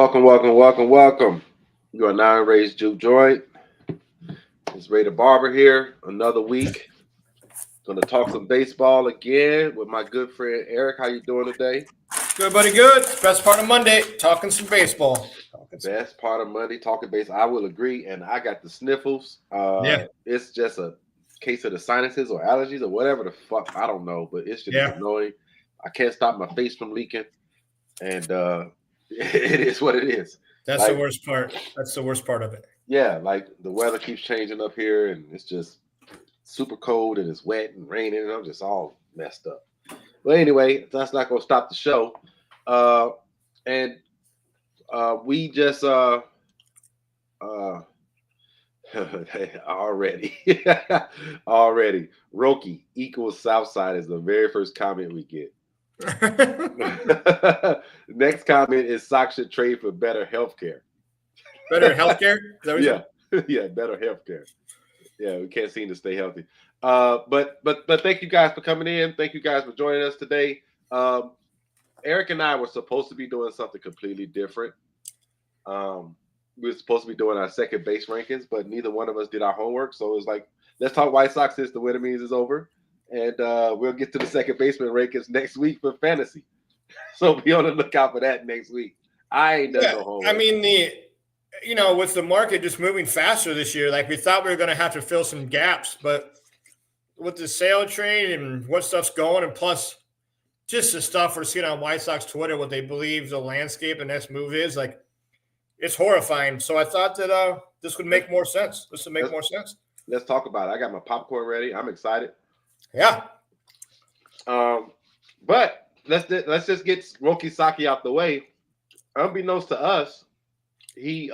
Welcome. You are now raised Juke Joint. It's Ray the Barber here. Another week. Gonna talk some baseball again with my good friend Eric. How you doing today? Good, buddy. Good. Best part of Monday, talking some baseball. Best part of Monday, talking baseball. I will agree, and I got the sniffles. It's just a case of the sinuses or allergies or whatever the fuck. I don't know, but it's just annoying. I can't stop my face from leaking, and it is what it is. That's the worst part. That's the worst part of it. Yeah, like the weather keeps changing up here, and it's just super cold, and it's wet and raining, and I'm just all messed up. But anyway, that's not gonna stop the show. We just already Roki equals Southside is the very first comment we get. Next comment is Sox should trade for better healthcare. Better healthcare? Yeah, better healthcare. Yeah, we can't seem to stay healthy. But thank you guys for coming in. Thank you guys for joining us today. Eric and I were supposed to be doing something completely different. We were supposed to be doing our second base rankings, but neither one of us did our homework. So it was like, let's talk White Sox since the winter meetings is over. And we'll get to the second baseman rankings next week for fantasy. So be on the lookout for that next week. I ain't done no homework. I mean, with the market just moving faster this year, like we thought we were going to have to fill some gaps, but with the sale trade and what stuff's going, and plus just the stuff we're seeing on White Sox Twitter, what they believe the landscape and next move is, like, it's horrifying. So I thought that this would make more sense. This would make more sense. Let's talk about it. I got my popcorn ready. I'm excited. Yeah. But let's just get Roki Saki out the way. Unbeknownst to us, he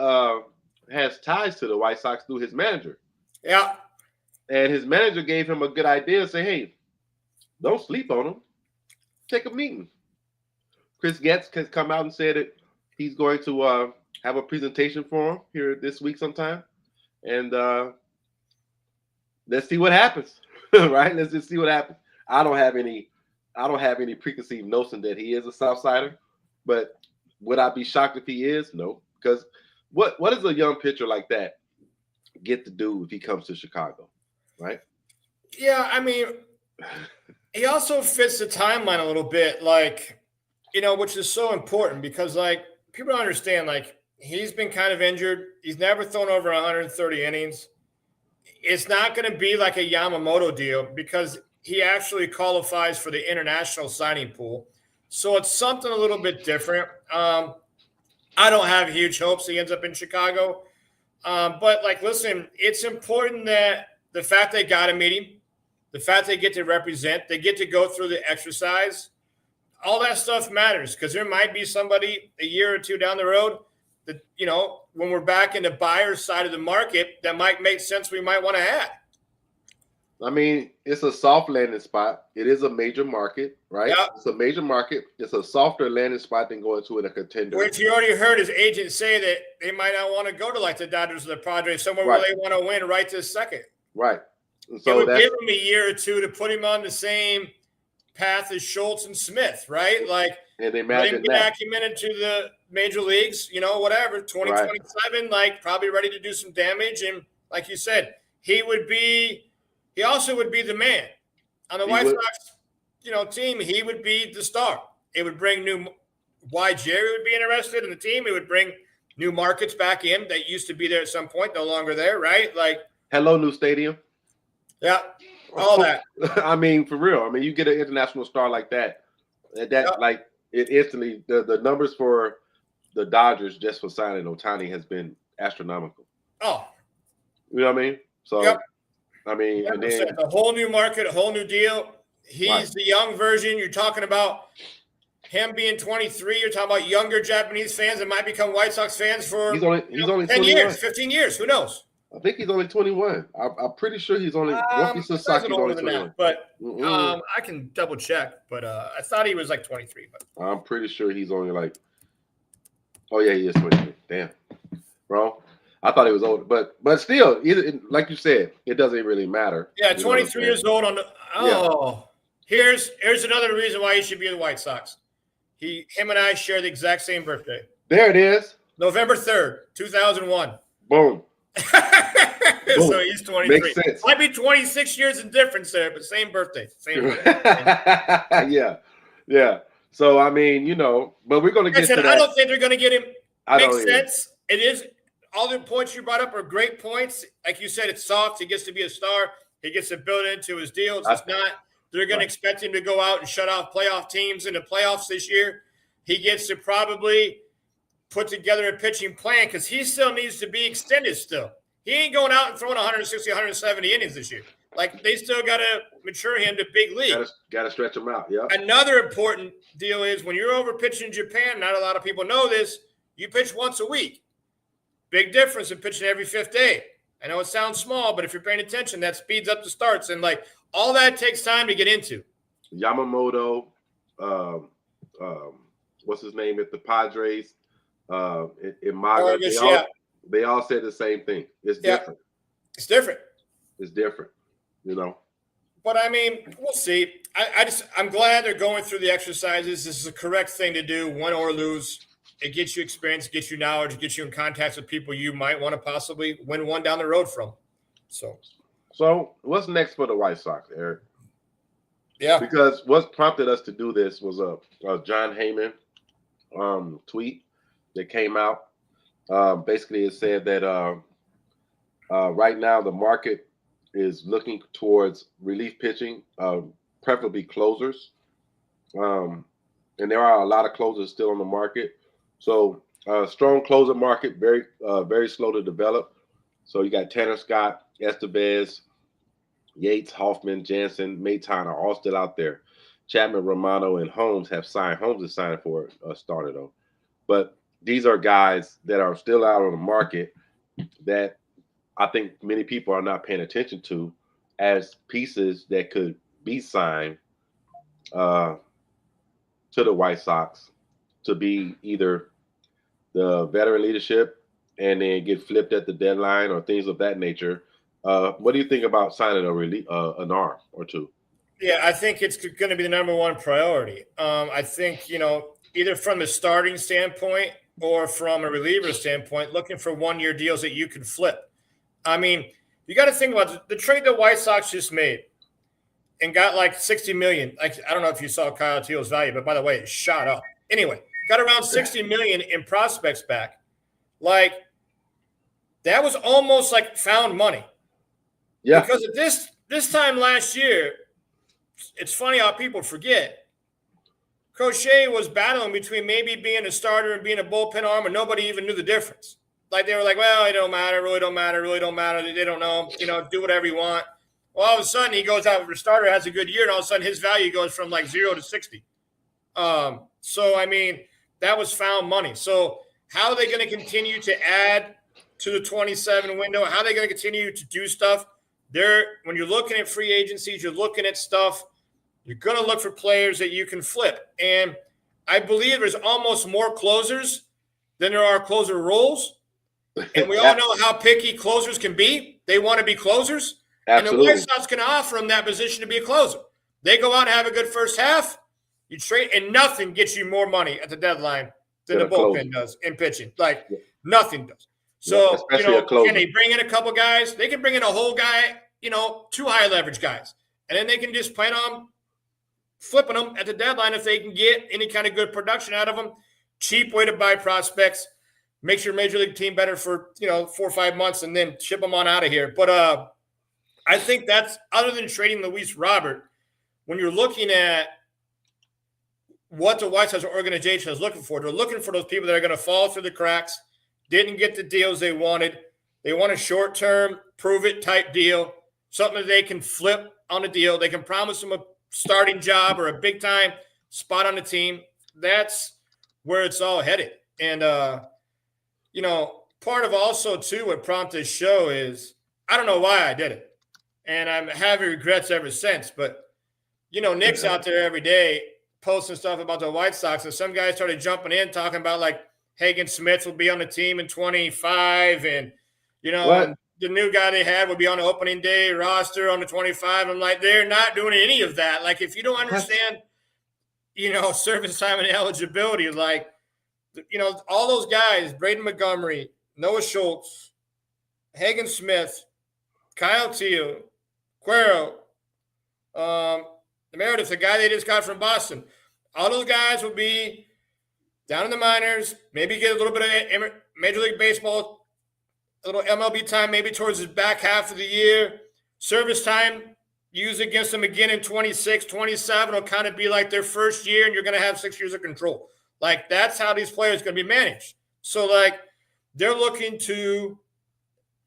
has ties to the White Sox through his manager. Yeah. And his manager gave him a good idea and say, hey, don't sleep on him. Take a meeting. Chris Getz has come out and said that he's going to have a presentation for him here this week sometime. And let's see what happens. Right? Let's just see what happens. I don't have any preconceived notion that he is a Southsider, but would I be shocked if he is? No. Because what does a young pitcher like that get to do if he comes to Chicago? Right? Yeah, I mean, he also fits the timeline a little bit, like, which is so important because, like, people don't understand, like, he's been kind of injured. He's never thrown over 130 innings. It's not going to be like a Yamamoto deal because he actually qualifies for the international signing pool. So it's something a little bit different. I don't have huge hopes he ends up in Chicago. But, like, listen, it's important that the fact they got to meet him, the fact they get to represent, they get to go through the exercise, all that stuff matters because there might be somebody a year or two down the road that, when we're back in the buyer's side of the market, that might make sense we might want to add. I mean, it's a soft landing spot. It is a major market, right? Yep. It's a major market. It's a softer landing spot than going to in a contender. Which you already heard his agent say that they might not want to go to, like, the Dodgers or the Padres, somewhere where they want to win right this second. Right. And so it would give him a year or two to put him on the same path as Schultz and Smith, right? Like, and they let him get acumen into the major leagues, whatever, 2027, like, probably ready to do some damage. And like you said, he also would be the man. On the White Sox, team, he would be the star. It would bring why Jerry would be interested in the team. It would bring new markets back in that used to be there at some point, no longer there, right? Like, hello, new stadium. Yeah, all that. I mean, for real. I mean, you get an international star like that, like, it instantly, the numbers for the Dodgers just for signing Ohtani has been astronomical. Oh. You know what I mean? So, I mean, and then a whole new market, a whole new deal. He's the young version. You're talking about him being 23. You're talking about younger Japanese fans that might become White Sox fans for he's only 10 21. years, 15 years. Who knows? I think he's only 21. I'm pretty sure he's only Roki Sasaki's only 21. But I can double check. But I thought he was like 23. But I'm pretty sure he's only like. Oh yeah, he is 23. Damn, bro. I thought he was older, but still, like you said, it doesn't really matter. Yeah, 23 years old on the. Here's another reason why he should be in the White Sox. Him and I share the exact same birthday. There it is. November 3rd, 2001. Boom. So he's 23. Makes sense. Might be 26 years in difference there, but same birthday. Yeah. So I mean, but we're gonna get to that. I don't think they're gonna get him. Makes sense. Either. It is. All the points you brought up are great points. Like you said, it's soft. He gets to be a star. He gets to build into his deals. It's not. They're going to expect him to go out and shut off playoff teams in the playoffs this year. He gets to probably put together a pitching plan because he still needs to be extended still. He ain't going out and throwing 160, 170 innings this year. Like, they still got to mature him to big league. Got to stretch him out, yeah. Another important deal is when you're over pitching in Japan, not a lot of people know this, you pitch once a week. Big difference in pitching every fifth day. I know it sounds small, but if you're paying attention, that speeds up the starts. And, like, all that takes time to get into. Yamamoto, what's his name at the Padres, Imaga, they all said the same thing. It's different. It's different. It's different, But, I mean, we'll see. I'm glad they're going through the exercises. This is the correct thing to do, win or lose. It gets you experience, gets you knowledge, it gets you in contact with people you might want to possibly win one down the road from. So what's next for the White Sox, Eric? Yeah. Because what prompted us to do this was a John Heyman tweet that came out. Basically, it said that right now the market is looking towards relief pitching, preferably closers. And there are a lot of closers still on the market. So strong closer market, very slow to develop. So you got Tanner Scott, Estevez, Yates, Hoffman, Jansen, Maton are all still out there. Chapman, Romano, and Holmes have signed. Holmes is signed for a starter, though. But these are guys that are still out on the market that I think many people are not paying attention to as pieces that could be signed to the White Sox to be either the veteran leadership and then get flipped at the deadline or things of that nature. What do you think about signing an arm or two? Yeah, I think it's going to be the number one priority. I think, either from a starting standpoint or from a reliever standpoint, looking for one-year deals that you can flip. I mean, you got to think about the trade the White Sox just made and got like $60 million. Like, I don't know if you saw Kyle Teal's value, but by the way, it shot up. Anyway, got around $60 million in prospects back. Like, that was almost like found money. Yeah. Because at this time last year, it's funny how people forget. Crochet was battling between maybe being a starter and being a bullpen arm, and nobody even knew the difference. Like, they were like, well, it don't matter, really don't matter, really don't matter. They don't know, do whatever you want. Well, all of a sudden, he goes out with a starter, has a good year, and all of a sudden his value goes from like 0 to 60. So, I mean, that was found money. So how are they going to continue to add to the 27 window? How are they going to continue to do stuff? When you're looking at free agencies, you're looking at stuff, you're going to look for players that you can flip. And I believe there's almost more closers than there are closer roles. And we all know how picky closers can be. They want to be closers. Absolutely. And the White Sox can offer them that position to be a closer. They go out and have a good first half. You trade, and nothing gets you more money at the deadline than the bullpen does in pitching. Like, nothing does. So, can they bring in a couple guys? They can bring in a whole guy, 2 high leverage guys. And then they can just plan on flipping them at the deadline if they can get any kind of good production out of them. Cheap way to buy prospects. Makes your major league team better for, 4 or 5 months and then ship them on out of here. But I think that's, other than trading Luis Robert, when you're looking at what the White Sox organization is looking for, they're looking for those people that are going to fall through the cracks, didn't get the deals they wanted. They want a short-term, prove-it type deal, something that they can flip on a deal. They can promise them a starting job or a big-time spot on the team. That's where it's all headed. And, part of also, too, what prompted this show is I don't know why I did it. And I'm having regrets ever since. But, Nick's out there every day posting stuff about the White Sox. And some guys started jumping in talking about, like, Hagen Smith will be on the team in 25. And, and the new guy they had would be on the opening day roster on the 25. I'm like, they're not doing any of that. Like, if you don't understand, service time and eligibility, like, all those guys, Braden Montgomery, Noah Schultz, Hagen Smith, Kyle Teal, Cuero, Meredith, the guy they just got from Boston. All those guys will be down in the minors, maybe get a little bit of Major League Baseball, a little MLB time, maybe towards the back half of the year. Service time, use against them again in 26, 27 will kind of be like their first year, and you're going to have 6 years of control. Like, that's how these players are going to be managed. So, like, they're looking to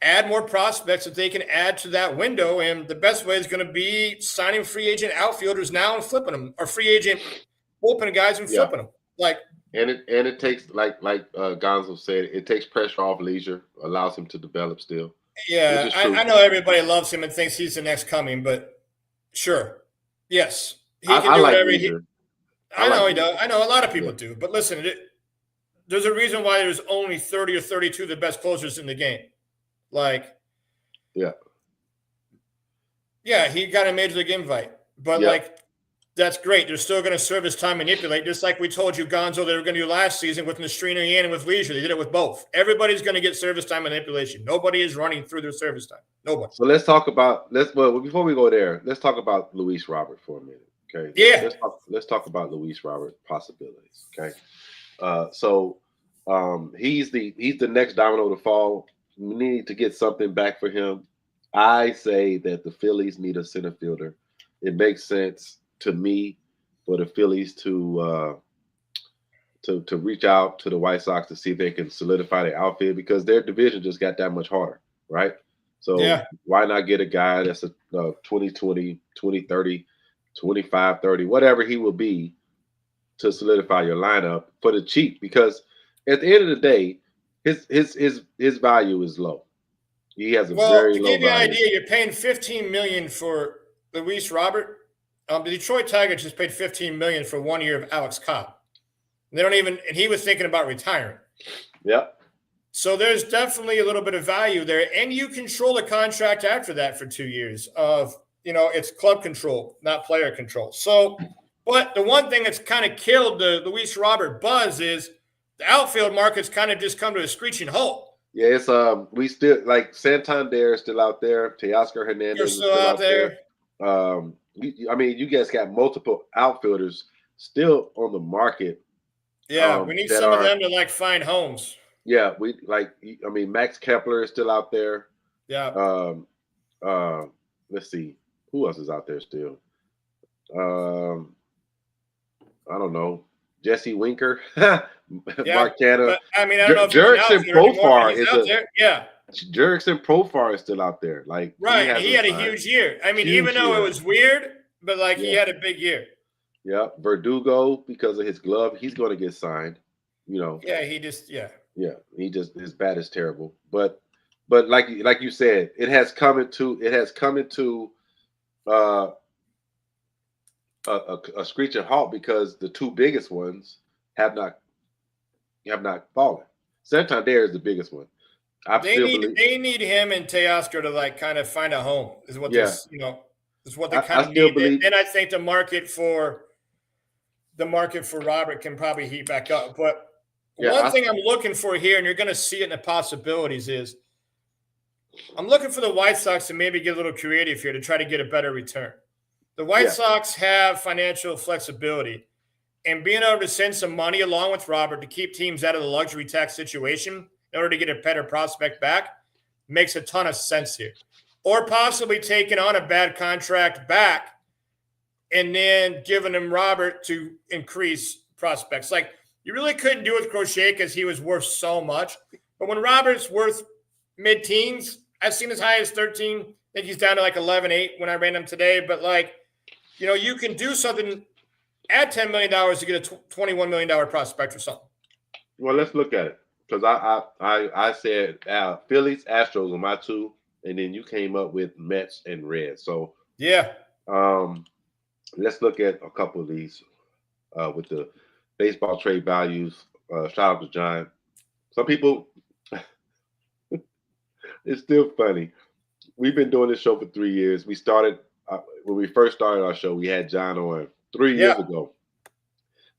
add more prospects that they can add to that window, and the best way is going to be signing free agent outfielders now and flipping them, or free agent bullpen guys and flipping them. Like, and it takes like Gonzo said, it takes pressure off Leisure, allows him to develop still. Yeah, I know everybody loves him and thinks he's the next coming, but sure, yes, he can do like whatever Leisure. I know he does. I know a lot of people do, but listen, there's a reason why there's only 30 or 32 of the best closers in the game. Like, yeah, he got a major league invite, but like, that's great. They're still going to service time manipulate, just like we told you, Gonzo, they were going to do last season with Nestrino and with Leisure. They did it with both. Everybody's going to get service time manipulation. Nobody is running through their service time. Nobody. So let's talk about before we go there, let's talk about Luis Robert for a minute. Okay. Yeah. Let's talk about Luis Robert possibilities. Okay. He's the next domino to fall. We need to get something back for him. I say that the Phillies need a center fielder. It makes sense to me for the Phillies to reach out to the White Sox to see if they can solidify their outfield, because their division just got that much harder, right? So why not get a guy that's a 2020, 2030, 25-30, whatever he will be, to solidify your lineup for the cheap? Because at the end of the day, his value is low. He has a very low value. To give you an idea, you're paying $15 million for Luis Robert. The Detroit Tigers just paid $15 million for 1 year of Alex Cobb. And he was thinking about retiring. Yep. So there's definitely a little bit of value there, and you control the contract after that for 2 years of, it's club control, not player control. So, but the one thing that's kind of killed the Luis Robert buzz is the outfield market's kind of just come to a screeching halt. Yeah, it's we still, like, Santander is still out there. Teoscar Hernandez is still out there. You guys got multiple outfielders still on the market. Yeah, we need some of them to find homes. Yeah, Max Kepler is still out there. Yeah. Let's see, who else is out there still? I don't know. Jesse Winker, Mark Canna. I don't know if Jurickson Profar is out there. Yeah. Jurickson Profar is still out there. Like, right, he had a huge year. Even though it was weird, but he had a big year. Yeah, Verdugo, because of his glove, he's going to get signed. Yeah, his bat is terrible. But like you said, it has come into a screeching halt, because the two biggest ones have not fallen. Santander is the biggest one. They need him and Teoscar to kind of find a home. Is what is what they kind of need. And I think the market for Robert can probably heat back up. But one thing I'm looking for here, and you're going to see it in the possibilities, is I'm looking for the White Sox to maybe get a little creative here to try to get a better return. The White Sox have financial flexibility, and being able to send some money along with Robert to keep teams out of the luxury tax situation in order to get a better prospect back makes a ton of sense here. Or possibly taking on a bad contract back and then giving him Robert to increase prospects. Like, you really couldn't do it with Crochet because he was worth so much. But when Robert's worth mid-teens, I've seen as high as 13. I think he's down to 11.8 when I ran him today. But you can do something, add $10 million to get a $21 million prospect or something. Well, let's look at it. Because I said Phillies, Astros are my two, and then you came up with Mets and Reds. So yeah, let's look at a couple of these with the baseball trade values. Shout out to John. Some people, it's still funny. We've been doing this show for 3 years. We started when we first started our show. We had John on 3 years ago.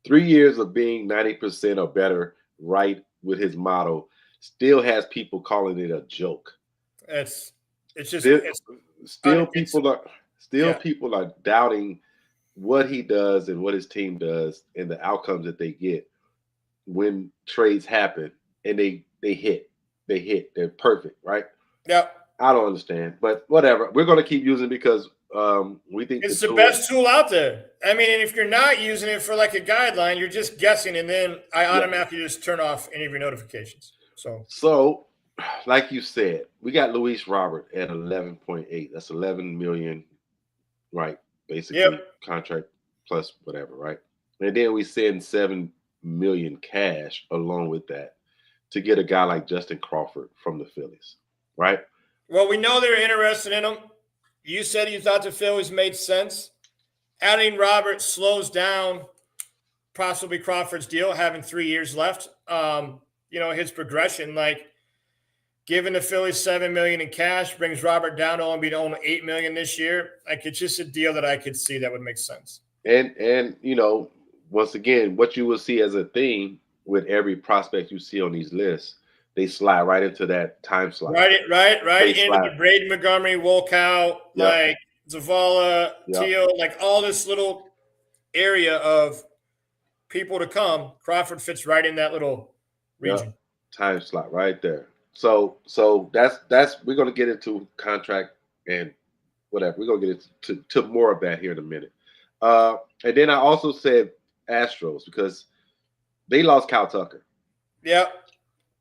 3 years of being 90% or better right with his motto still has people calling it a joke. It's just Still, it's still it's still yeah. people are doubting what he does and what his team does and the outcomes that they get when trades happen and they hit, they're perfect, right? Yeah. I don't understand, but whatever. We're going to keep using it because we think the It's the tool. best tool out there. I mean, and if you're not using it for like a guideline, you're just guessing, and then I Yeah. automatically just turn off any of your notifications. So, like you said, we got Luis Robert at 11.8. That's 11 million, right? Basically, Yep. contract plus whatever, right? And then we send 7 million cash along with that to get a guy like Justin Crawford from the Phillies, right? Well, we know they're interested in him. You said you thought the Phillies made sense. Adding Robert slows down possibly Crawford's deal, having 3 years left. His progression, like giving the Phillies $7 million in cash brings Robert down to only $8 million this year. Like it's just a deal that I could see that would make sense. And once again, what you will see as a theme with every prospect you see on these lists, they slide right into that time slot. Right They into slide. the Braden Montgomery, Wolkow, Yep. like Zavala, Yep. Teal, like all this little area of people to come. Crawford fits right in that little region. Yep. Time slot right there. So that's we're gonna get into contract and whatever. We're gonna get into more of that here in a minute. And then I also said Astros because they lost Kyle Tucker. Yep.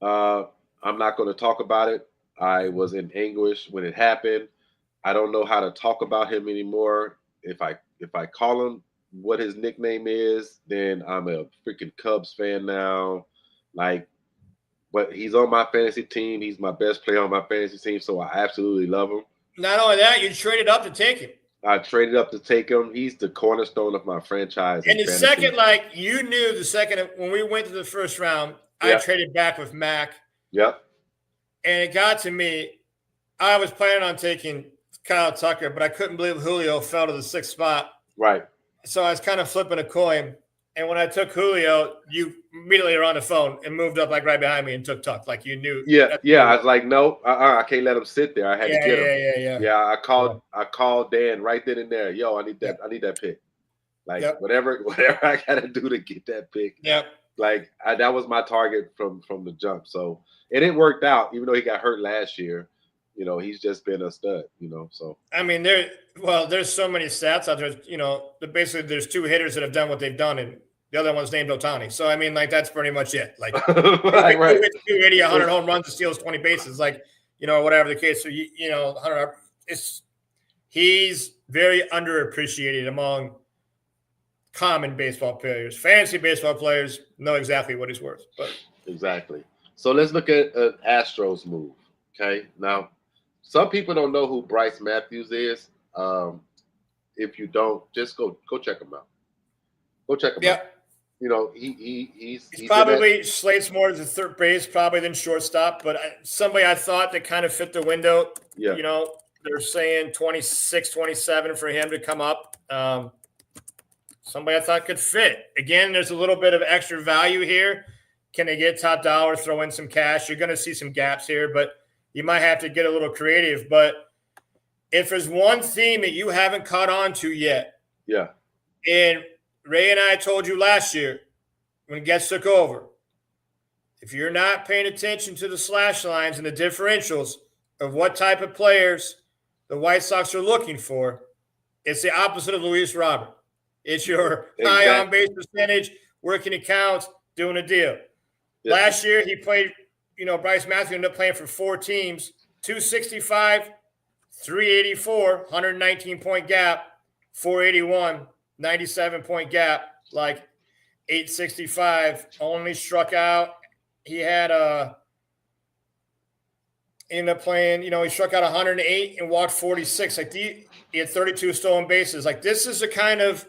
I'm not going to talk about it. I was in anguish when it happened. I don't know how to talk about him anymore. If I call him what his nickname is, then I'm a freaking Cubs fan now. Like, but he's on my fantasy team. He's my best player on my fantasy team, so I absolutely love him. Not only that, you traded up to take him. I traded up to take him. He's the cornerstone of my franchise. And the second, like you knew the second when we went to the first round, I traded back with Mac. Yep. And it got to me. I was planning on taking Kyle Tucker, but I couldn't believe Julio fell to the 6th spot. Right. So I was kind of flipping a coin. And when I took Julio, you immediately were on the phone and moved up like right behind me and took Tuck. Like you knew. Yeah. I was like, no, I can't let him sit there. I had to get him. Yeah. I called Dan right then and there. Yo, I need that. I need that pick. Like whatever I gotta do to get that pick. Yep. Like that was my target from the jump. So and it worked out, even though he got hurt last year. He's just been a stud. So I mean, there's so many stats out there. Basically, there's 2 hitters that have done what they've done, and the other one's named Ohtani. So I mean, like that's pretty much it. Like, right. 280, 100 home runs, and steals 20 bases, like whatever the case. So he's very underappreciated among common baseball players. Fantasy baseball players know exactly what he's worth. But exactly. So let's look at an Astros move. Okay, now. Some people don't know who Bryce Matthews is. If you don't, just go check him out. Go check him out. He's probably slates more as a third base probably than shortstop, but somebody I thought that kind of fit the window. Yeah. They're saying 26, 27 for him to come up. Somebody I thought could fit. Again, there's a little bit of extra value here. Can they get top dollar, throw in some cash? You're going to see some gaps here, but you might have to get a little creative. But if there's one theme that you haven't caught on to yet, and Ray and I told you last year when Getz took over, if you're not paying attention to the slash lines and the differentials of what type of players the White Sox are looking for, it's the opposite of Luis Robert. It's your high on base percentage, working accounts, doing a deal. Yeah. Last year he played. Bryce Matthews ended up playing for 4 teams, 265, 384, 119-point gap, 481, 97-point gap, like 865, only struck out. He had ended up playing, he struck out 108 and walked 46. Like he had 32 stolen bases. Like this is the kind of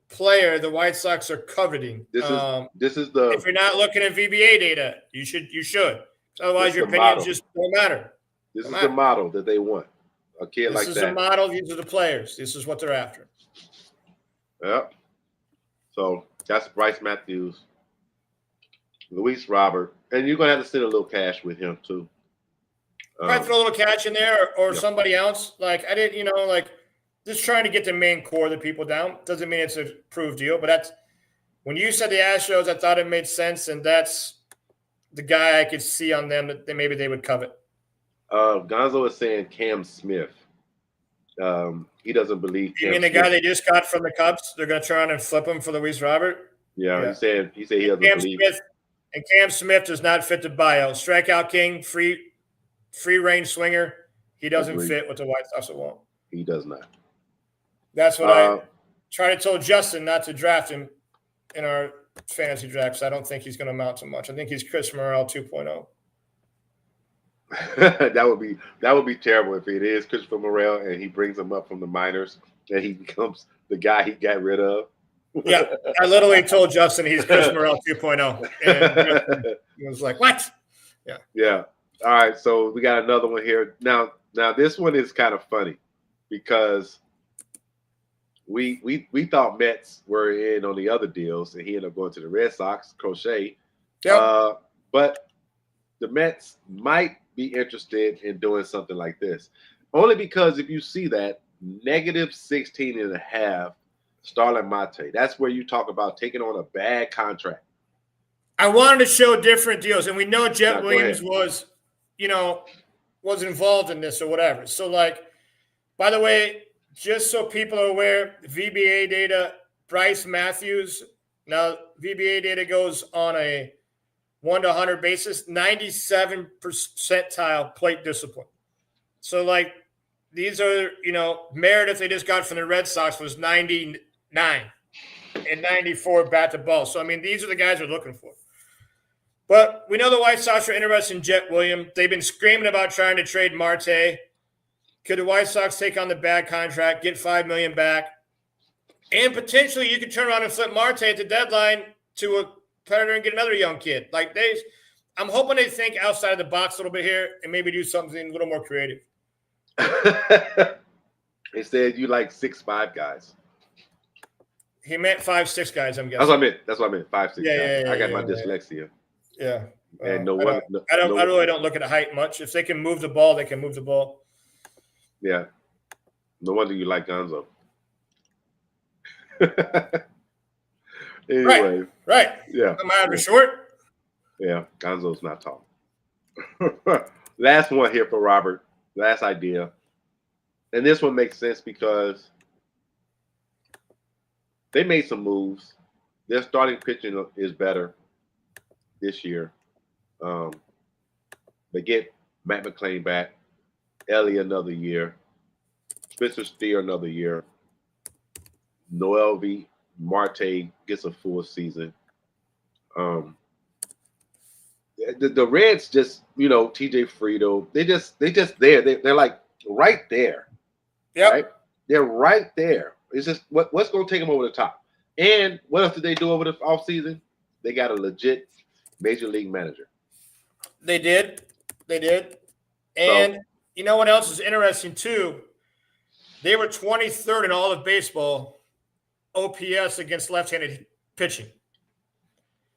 player the White Sox are coveting. This is the. If you're not looking at VBA data, you should. Otherwise, your opinions just don't matter. This is the model that they want. A kid like that. This is the model. These are the players. This is what they're after. Yep. So that's Bryce Matthews. Luis Robert, and you're gonna have to send a little cash with him too. Might throw a little catch in there or yeah. somebody else. Like I didn't, just trying to get the main core of the people down. Doesn't mean it's a proved deal, but that's when you said the Astros, I thought it made sense, and that's the guy I could see on them that maybe they would covet. Gonzo is saying Cam Smith. He doesn't believe. You mean the guy they just got from the Cubs? They're going to try and flip him for Luis Robert? Yeah. He said he doesn't believe. Cam Smith does not fit the bio. Strikeout king, free range swinger. He doesn't fit what the White Sox want. He does not. That's what I tried to tell Justin not to draft him in our fantasy drafts. I don't think he's going to amount to much. I think he's Chris Morel 2.0. that would be terrible if it is Christopher Morel and he brings him up from the minors and he becomes the guy he got rid of. Yeah, I literally told Justin he's Chris Morel 2.0, and he was like, "What?" Yeah. Yeah. All right, so we got another one here. Now this one is kind of funny because we thought Mets were in on the other deals, and he ended up going to the Red Sox, Crochet. Yep. But the Mets might be interested in doing something like this. Only because if you see that -16.5 Starling Marte, that's where you talk about taking on a bad contract. I wanted to show different deals, and we know Jet Williams was involved in this or whatever. So, by the way, just so people are aware, VBA data, Bryce Matthews. Now, VBA data goes on a 1 to 100 basis, 97 percentile plate discipline. So, these are, Meredith they just got from the Red Sox was 99 and 94 bat to ball. So, I mean, these are the guys we're looking for. But we know the White Sox are interested in Jet Williams. They've been screaming about trying to trade Marte. Could the White Sox take on the bad contract, get $5 million back, and potentially you could turn around and flip Marte at the deadline to a Predator and get another young kid? I'm hoping they think outside of the box a little bit here and maybe do something a little more creative. They said you like 6'5" guys. He meant 5'6" guys, I'm guessing. That's what I meant. 5'6" guys. I got my dyslexia. Yeah. And I really don't look at the height much. If they can move the ball, they can move the ball. Yeah. No wonder you like Gonzo. Anyway. Right. Yeah. Am I short? Yeah. Gonzo's not tall. Last one here for Robert. Last idea. And this one makes sense because they made some moves. Their starting pitching is better this year. They get Matt McClain back, Ellie another year, Spencer Steer another year, Noelvi Marte gets a full season. The Reds just, TJ Friedl, they just there. They're like right there. Yeah, right? They're right there. It's just what's going to take them over the top. And what else did they do over the offseason? They got a legit major league manager. They did. And you know what else is interesting too? They were 23rd in all of baseball OPS against left-handed pitching.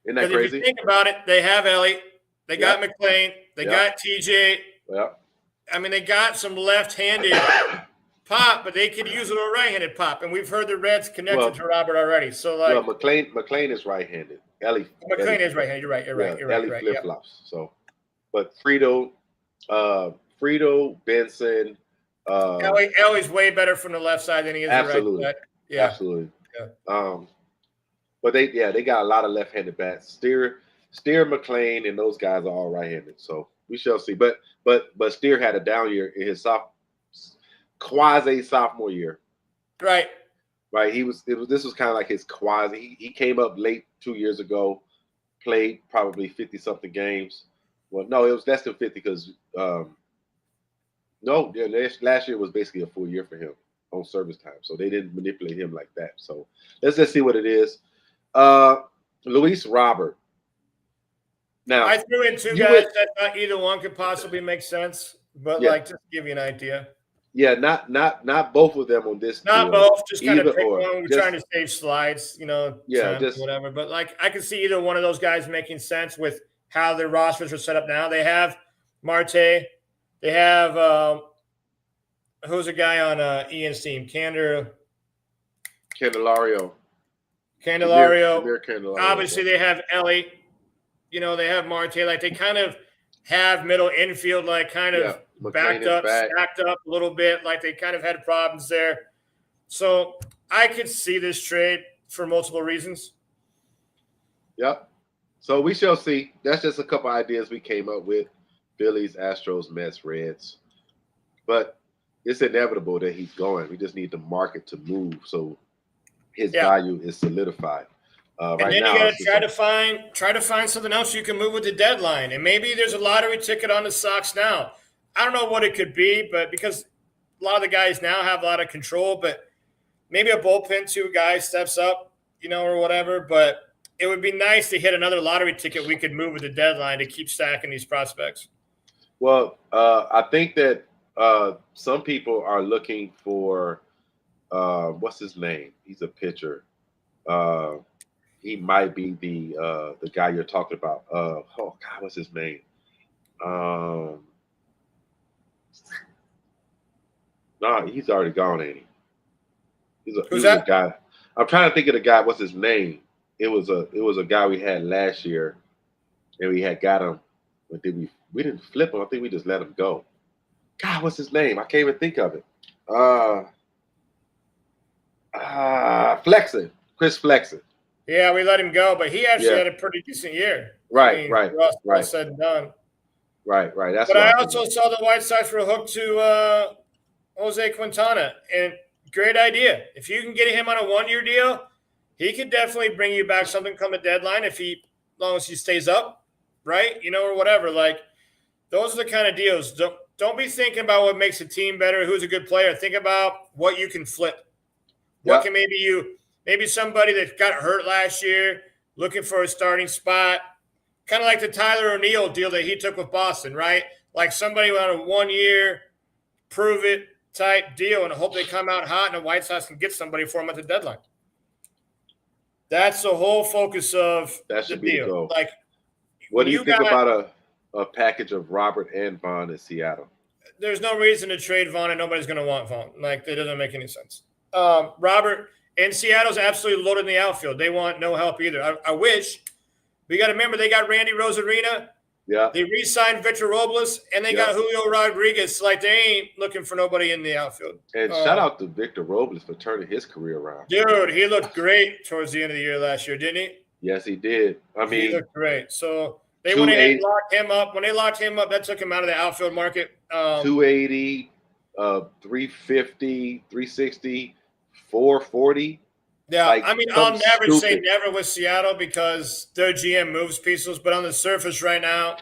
Isn't that crazy? If you think about it, they have Ellie, they got McClain, they got TJ. Yeah. I mean, they got some left-handed pop, but they could use a little right-handed pop. And we've heard the Reds connected to Robert already. So, McClain is right-handed. McClain is right-handed. You're right. Ellie flip-flops. Yep. So, but Friedl, Benson. Ellie's way better from the left side than he is absolutely. the right side. Yeah. Absolutely. Yeah. But they got a lot of left-handed bats. Steer, McClain, and those guys are all right-handed. So we shall see. But Steer had a down year in his quasi sophomore year. Right. This was kind of like his quasi. He came up late 2 years ago, played probably 50-something games. Well, no, it was less than 50 because last year was basically a full year for him on service time. So they didn't manipulate him like that. So let's just see what it is. Luis Robert. Now I threw in two guys that either one could possibly make sense, but just to give you an idea. Yeah, not both of them on this Not deal. both, just kind of Either pick or. one. We're Just trying to save slides, yeah, time, just whatever. But like, I can see either one of those guys making sense with how their rosters are set up now. They have Marte. They have who's a guy on Ian's team? Candelario. Candelario. Demir Candelario. Obviously, they have Ellie. They have Marte. Like, they kind of have middle infield, like, kind of McClain backed is up, back. stacked up a little bit. Like, they kind of had problems there. So I could see this trade for multiple reasons. Yep. So we shall see. That's just a couple ideas we came up with. Phillies, Astros, Mets, Reds. But it's inevitable that he's going. We just need the market to move so his value is solidified. And right then now, you got to try to find something else you can move with the deadline. And maybe there's a lottery ticket on the Sox now. I don't know what it could be, but because a lot of the guys now have a lot of control, but maybe a bullpen two guy steps up, or whatever. But it would be nice to hit another lottery ticket we could move with the deadline to keep stacking these prospects. Well, I think that some people are looking for what's his name? He's a pitcher. He might be the guy you're talking about. Oh God, what's his name? No, he's already gone, ain't he? Who's that? A guy. I'm trying to think of the guy. What's his name? It was a guy we had last year, and we had got him. But we didn't flip him. I think we just let him go. God, what's his name? I can't even think of it. Flexen. Chris Flexen. Yeah, we let him go, but he actually had a pretty decent year. Right. All said and done. Right. That's. But I also saw the White Sox were hooked to Jose Quintana, and great idea. If you can get him on a 1-year deal, he could definitely bring you back something come a deadline as long as he stays up, right? Or whatever. Like, those are the kind of deals. Don't be thinking about what makes a team better, who's a good player. Think about what you can flip. What can maybe somebody that got hurt last year, looking for a starting spot, kind of like the Tyler O'Neill deal that he took with Boston, right? Like somebody on a 1-year, prove it type deal, and hope they come out hot and the White Sox can get somebody for them at the deadline. That's the whole focus of that should the be deal. the goal. Like, what do you think about a package of Robert and Vaughn in Seattle? There's no reason to trade Vaughn, and nobody's going to want Vaughn. Like, it doesn't make any sense. Robert and Seattle's absolutely loaded in the outfield. They want no help either. I wish. We got to remember they got Randy Rosarina. Yeah. They re-signed Victor Robles, and they got Julio Rodriguez. Like, they ain't looking for nobody in the outfield. And shout out to Victor Robles for turning his career around. Dude, he looked great towards the end of the year last year, didn't he? Yes, he did. I mean, he looked great. So they went ahead and locked him up. When they locked him up, that took him out of the outfield market. 280, 350, 360, 440. Yeah, like, I mean, I'll never say never with Seattle because their GM moves pieces, but on the surface right now,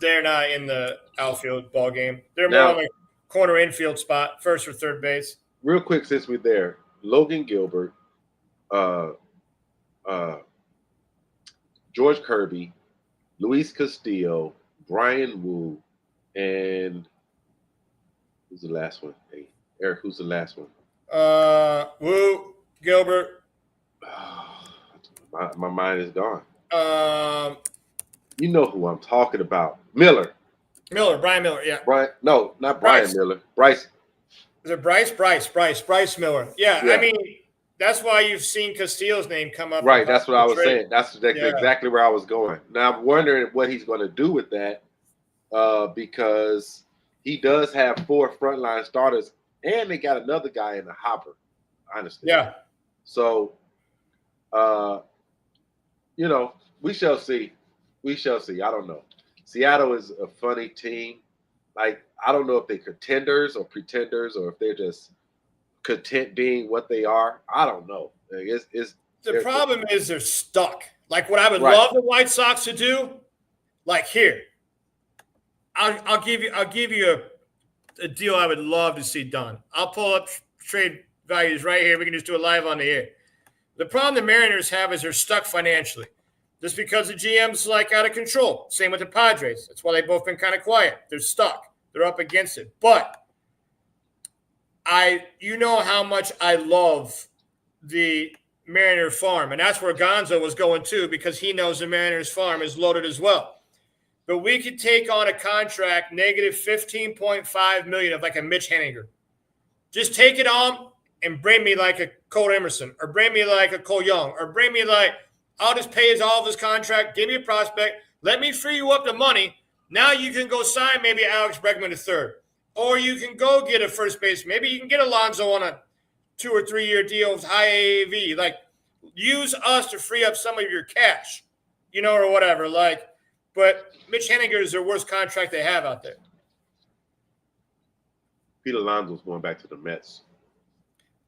they're not in the outfield ball game. They're more on the corner infield spot, first or third base. Real quick, since we're there, Logan Gilbert, George Kirby, Luis Castillo, Brian Wu, and who's the last one? Hey, Eric, who's the last one? Wu, Gilbert. My mind is gone. You know who I'm talking about. Brian Miller, yeah. Not Brian Miller. Bryce. Is it Bryce? Bryce Miller. Yeah, I mean, that's why you've seen Castillo's name come up. Right, that's what I was saying. That's exactly where I was going. Now, I'm wondering what he's going to do with that because he does have 4 frontline starters, and they got another guy in the hopper, honestly. Yeah. So, we shall see. I don't know. Seattle is a funny team. Like, I don't know if they're contenders or pretenders or if they're just content being what they are. I don't know. The problem is they're stuck. Like, what I would love the White Sox to do, like, here, I'll give you a deal I would love to see done. I'll pull up trade values right here. We can just do it live on the air. The problem the Mariners have is they're stuck financially. Just because the GM's like out of control. Same with the Padres. That's why they've both been kind of quiet. They're stuck. They're up against it. But you know how much I love the Mariner farm, and that's where Gonzo was going too, because he knows the Mariners farm is loaded as well. But we could take on a contract negative $15.5 million of like a Mitch Henniger. Just take it on and bring me like a Cole Emerson, or bring me like a Cole Young, or bring me like, I'll just pay his all of his contract, give me a prospect, let me free you up the money. Now you can go sign maybe Alex Bregman III, or you can go get a first base. Maybe you can get Alonso on a 2 or 3 year deal with high AAV. Like, use us to free up some of your cash, or whatever. Like, but Mitch Henniger is their worst contract they have out there. Pete Alonso's going back to the Mets.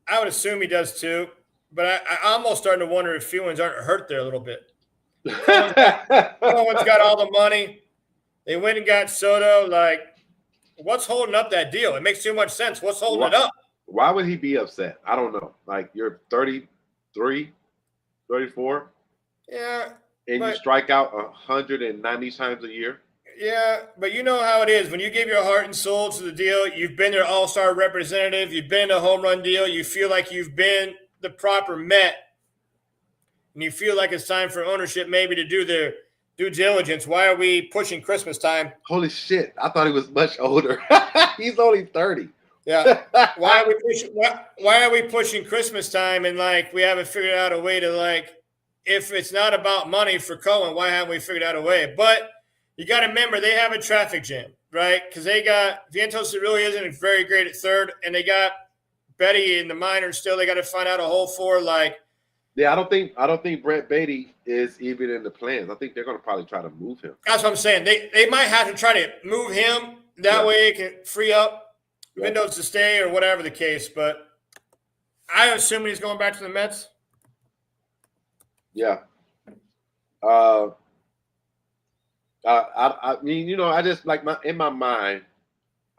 I would assume he does too, but I'm almost starting to wonder if feelings aren't hurt there a little bit. Cohen's got all the money. They went and got Soto. Like, what's holding up that deal? It makes too much sense. What's holding it up? Why would he be upset? I don't know. Like, you're 33, 34. Yeah. And you strike out 190 times a year. Yeah, but you know how it is. When you give your heart and soul to the deal, you've been their all-star representative, you've been a home run deal, you feel like you've been the proper Met, and you feel like it's time for ownership maybe to do their due diligence. Why are we pushing Christmas time? Holy shit. I thought he was much older. He's only 30. Yeah. Why are we pushing Christmas time, and like we haven't figured out a way to, like, if it's not about money for Cohen, why haven't we figured out a way? But you got to remember, they have a traffic jam, right? Because they got Vientos, that really isn't very great at third, and they got Betty in the minors still. They got to find out a hole for, like. Yeah, I don't think Brett Beatty is even in the plans. I think they're going to probably try to move him. That's what I'm saying. They might have to try to move him. That way it can free up windows to stay or whatever the case. But I assume he's going back to the Mets. Yeah. I mean, I just like in my mind,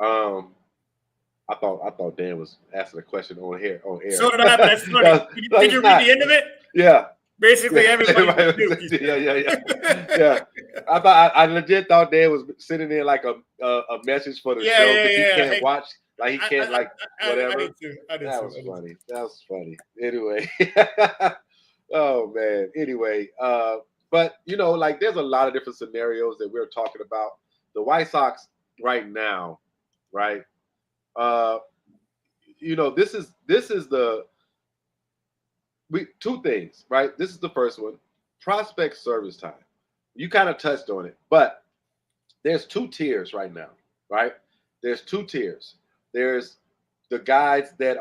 I thought Dan was asking a question on air. So did I, but it's funny. Did you read the end of it? Yeah. Basically, everybody. Yeah. I legit thought Dan was sending in like a message for the show that he can't watch. Like, he can't, whatever. I did too. That was funny. That was funny. Anyway. Oh, man. Anyway, but, like, there's a lot of different scenarios that we're talking about. The White Sox right now, right? This is two things, right? This is the first one. Prospect service time. You kind of touched on it, but there's two tiers right now, right? There's two tiers. There's the guys that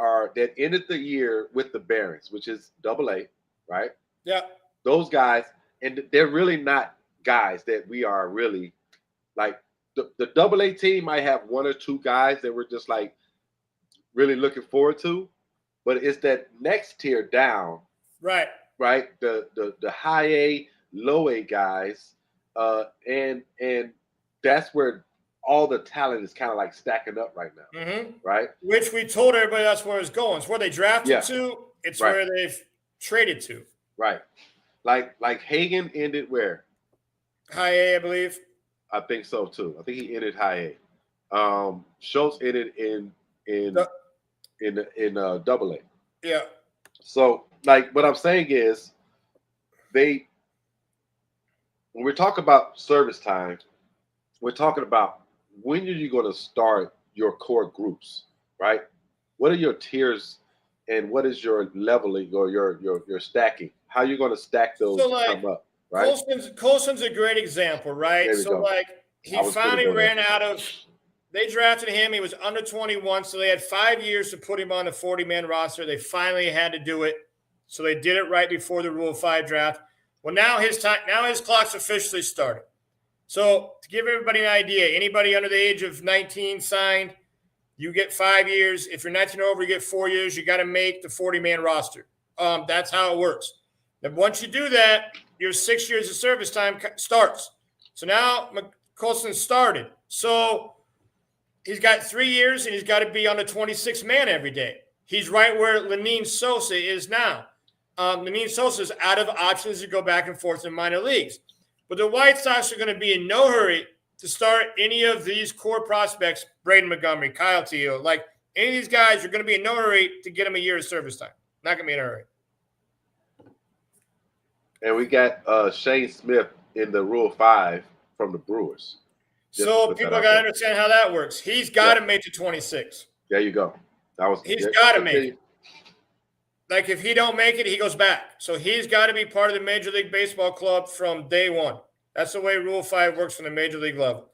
ended the year with the Barons, which is AA, right? Yeah. Those guys, and they're really not guys that we are really like. The AA team might have one or two guys that we're just like really looking forward to, but it's that next tier down, right? The high A, low A guys, and that's where all the talent is kind of like stacking up right now, right? Which we told everybody that's where it's going. It's where they drafted to. It's where they've traded to. Right. Like Hagen ended where? High A, I believe. I think so too. I think he ended high A. Schultz ended in AA. Yeah. So, like, what I'm saying is, when we're talking about service time, we're talking about when are you going to start your core groups, right? What are your tiers, and what is your leveling or your stacking? How are you going to stack those to come up? Right. Colson's a great example, right? So, like, he finally ran out of – they drafted him. He was under 21, so they had 5 years to put him on the 40-man roster. They finally had to do it, so they did it right before the Rule 5 draft. Well, now his clock's officially started. So, to give everybody an idea, anybody under the age of 19 signed, you get 5 years. If you're 19 or over, you get 4 years. You got to make the 40-man roster. That's how it works. And once you do that, your 6 years of service time starts. So now Colson started. So he's got 3 years, and he's got to be on the 26th man every day. He's right where Lenyn Sosa is now. Lenyn Sosa is out of options to go back and forth in minor leagues. But the White Sox are going to be in no hurry to start any of these core prospects, Braden Montgomery, Kyle Teo, like Any of these guys, you're going to be in no hurry to get them a year of service time. Not going to be in a hurry. And we got Shane Smith in the Rule 5 from the Brewers. So people got to understand how that works. He's got to make the 26. There you go. He's got to make it. Like, if he don't make it, he goes back. So he's got to be part of the Major League Baseball club from day one. That's the way Rule 5 works from the Major League level.